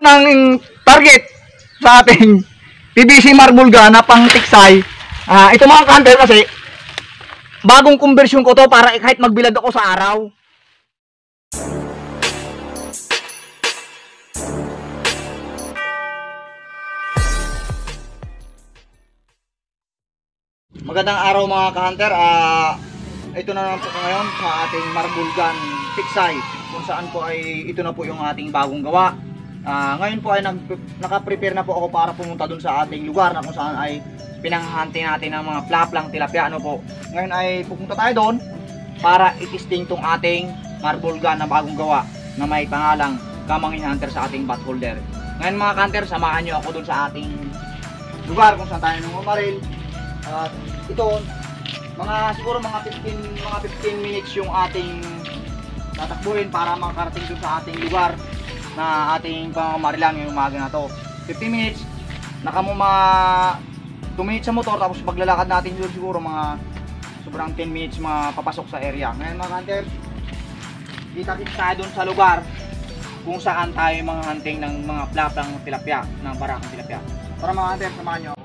ng target sa ating PVC marble gun na pang tiksay. Ito mga ka-hunter kasi bagong conversion ko to para kahit magbilad ako sa araw. Magandang araw mga ka-hunter. Ito na naman po ngayon sa ating marble gun tiksay, kung saan po ay ito na po yung ating bagong gawa. Ngayon po ay naka-prepare na po ako para pumunta dun sa ating lugar na kung saan ay pinanghahunting natin ng mga plaplang tilapia. Ano po, ngayon ay pupunta tayo doon para i-testing tong ating marble gun na bagong gawa na may pangalang Kamangin Hunter sa ating bat holder. Ngayon mga ka-hunter, samahan nyo ako dun sa ating lugar kung saan tayo nangmamaril. Ito, siguro mga 15 minutes yung ating tatakbuhin para makarating dun sa ating lugar na ating pamamarilan ngayong umaga na to. 15 minutes, 2 minutes sa motor, tapos paglalakad natin doon siguro mga sobrang 10 minutes mapapasok sa area. Ngayon mga hunter, kita-kita tayo doon sa lugar kung saan tayo mga hunting ng mga plaplang tilapia, ng barakang tilapia. Para mga hunter, samahan nyo ako.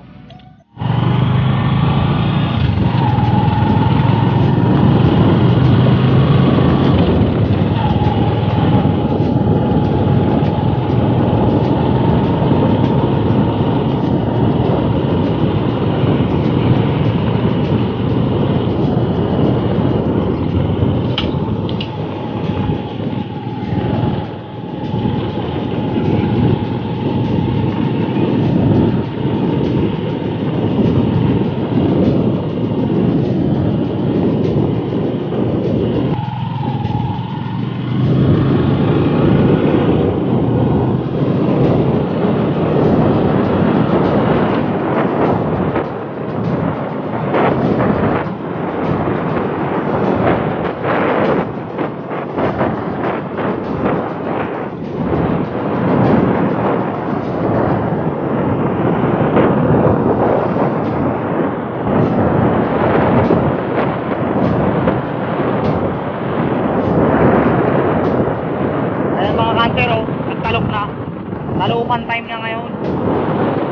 Talukan time na ngayon.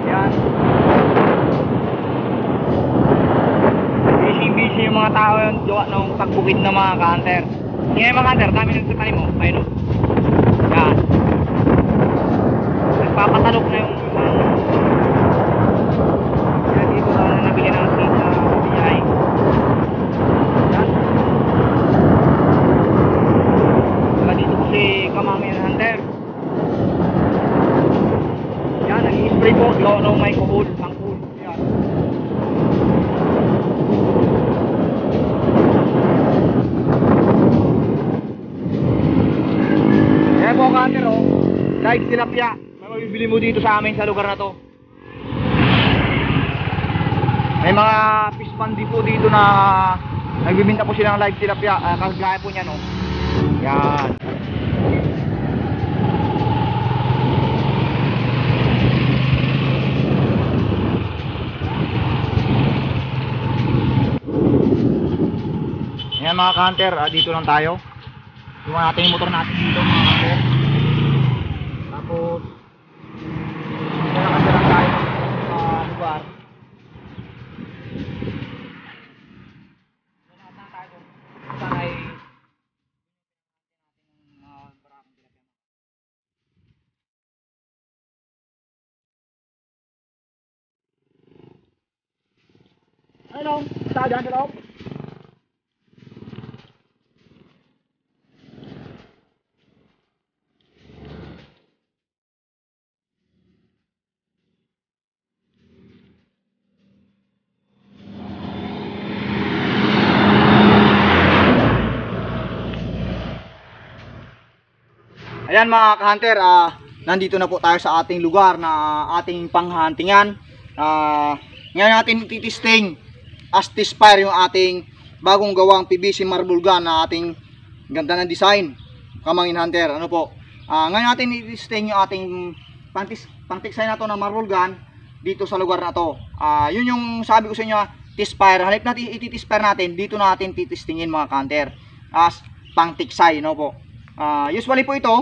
Yan. Busy yung mga tao yung gawa ng pagbukid ng mga ka-hunter. Yan mga ka-hunter, dami nagtatanim mo. Ayun o. Yan. Nagpapatalok na yung yan dito na nabili ng seed na BI. Yan. Saka dito po si Kamangin Hunter. Yan, nag-i-spray po, no may kuhol, pang-cool. Yan. Yan po ka-hunter, live tilapia. May mabibili mo dito sa amin sa lugar na to. May mga fish pond po dito na nagbibinta po sila ng live tilapia. Kagaya po niyan, yan. Ayan mga ka-hunter, dito lang tayo. Iwan natin yung motor natin dito mga ka-hunter. Tapos nakasya lang tayo sa lugar. Iwan natin tayo doon. Saan ay hello, tayo dyan, hello. Ayan mga ka-hunter, nandito na po tayo sa ating lugar na ating panghuntingan. Ngayon natin titesting as testfire yung ating bagong gawang PVC marble gun na ating ganda ng design, Kamangin Hunter. Ano po? Ngayon natin titesting yung ating pang-tiksay na to na marble gun dito sa lugar na to. Yun yung sabi ko sa inyo, testfire. Halip natin iti-testfire natin, dito natin titestingin mga ka-hunter as pang-tiksay, no po. Usually po ito,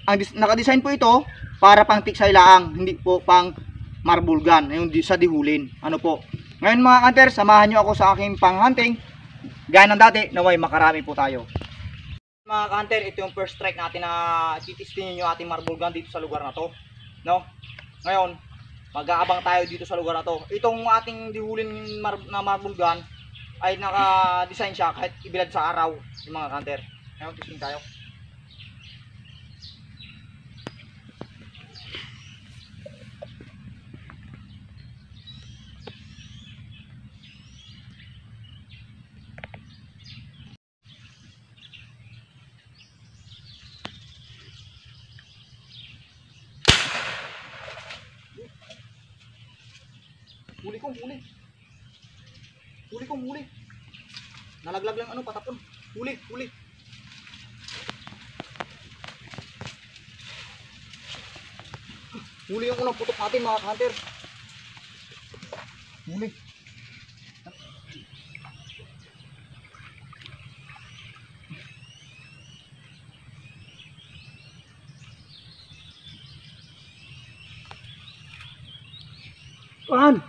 ang naka-design po ito para pang tiksay laang, hindi po pang marble gun, yung sa dihulin. Ano po? Ngayon mga hunter, samahan nyo ako sa aking pang-hunting. Gaya ng dati, naway makarami po tayo. Mga hunter, ito yung first strike natin na titistingin yung ating marble gun dito sa lugar na to. No? Ngayon, mag-aabang tayo dito sa lugar na to. Itong ating dihulin na marble gun ay naka-design siya kahit ibilad sa araw yung mga hunter. Ngayon, testing tayo. Huli kong huli. Huli kong huli. Nalaglag lang ano patapon. Huli, huli. Huli yung unang putok natin mga hunter. Huli. Pan.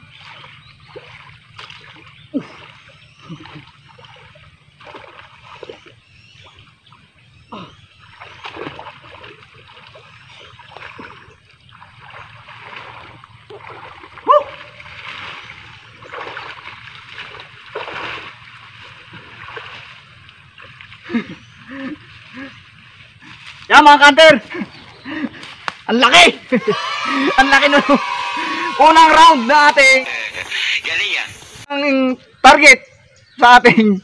Yan mga kanter. Ang laki. Ang laki nun. Unang round na ating galing yan. Ang target sa ating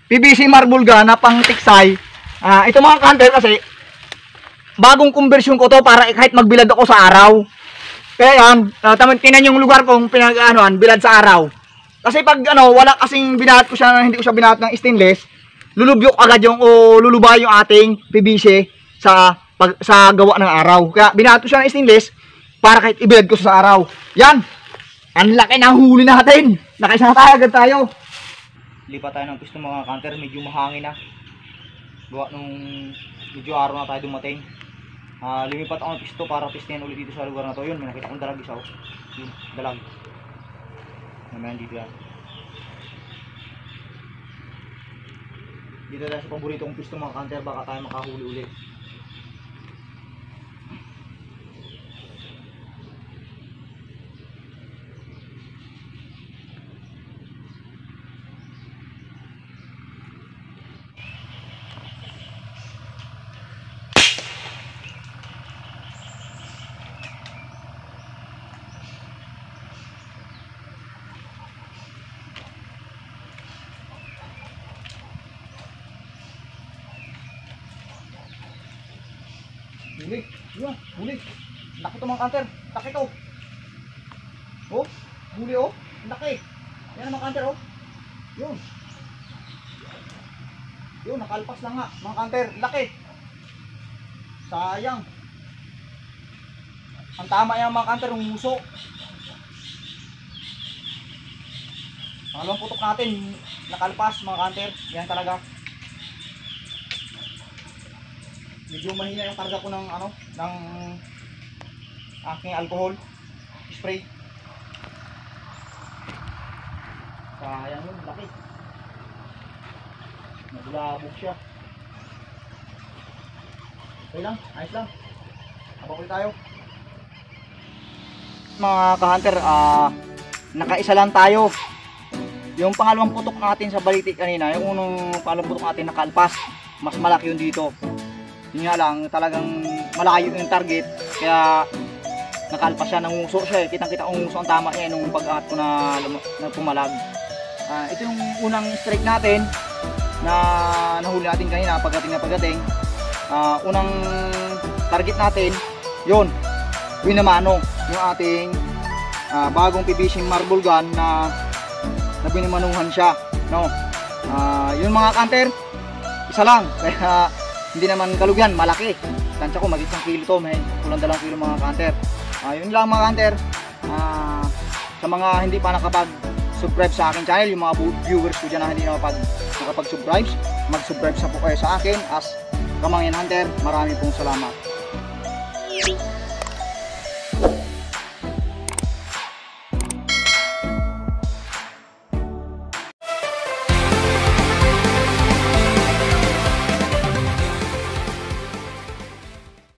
PVC marble gun na pang tiksay. Ito mga kanter kasi bagong conversion ko to para kahit magbilad ako sa araw. Kaya yan, tinan yung lugar kong pinag-anoan, bilad sa araw. Kasi pag wala kasing binahat ko siya, hindi ko siya binahat ng stainless, lulubyok agad yung lulubay yung ating PVC sa gawa ng araw. Kaya binahat ko siya ng stainless para kahit ibilad ko sa araw. Yan. Ang laki ng huli natin. Nakaisa na tayo, agad tayo. Lipat tayo ng pisto mga kanter, medyo mahangin na. Gawa nung medyo araw na tayo dumating. Lumipat ako ng pisto para pistin ulit dito sa lugar na to. Yun, may nakita akong dalag isa. Yun, dalag. Namayan dito yan. Dito tayo sa paborito kong pisto mga kanter, baka tayo makahuli ulit. Huli, yun, huli. Laki to mga kanter, laki to. Oh, huli oh, laki. Yan mga kanter oh. Yun. Yun, nakalpas lang nga mga kanter, laki. Sayang. Ang tama yan mga kanter, umuso. Pangalawang putok natin, nakalpas mga kanter. Yan talaga. Medyo mahina yung karga ko ng ng aking alcohol spray. Sayang yun, laki. Nabulabog siya. Okay lang, ayos lang. Abakul tayo. Mga ka-hunter, nakaisa lang tayo. Yung pangalawang putok natin sa baliti kanina, yung unang pangalawang putok natin nakalpas. Mas malaki yun dito. Yun nga lang, talagang malayo yung target, kaya nakalpas siya, nanguso siya eh. Kitang-kita ang nguso ang tama niya nung pag-angat ko na pumalag. Ito yung unang strike natin na nahuli natin kanina, pagdating. Unang target natin, yun, binamano yung ating bagong PVC marble gun na binamanuhan siya, no? Yun mga kanter, isa lang, kaya hindi naman kalugyan, malaki. Tansya ko, mag-1 kilo to, may kulang 2 kilo mga kanter. Yun lang mga kanter. Sa mga hindi pa nakapag-subscribe sa akin channel, yung mga viewers ko dyan na hindi nakapag-subscribe, mag-subscribe sa po kayo sa akin as Kamangyan Hunter. Marami pong salamat.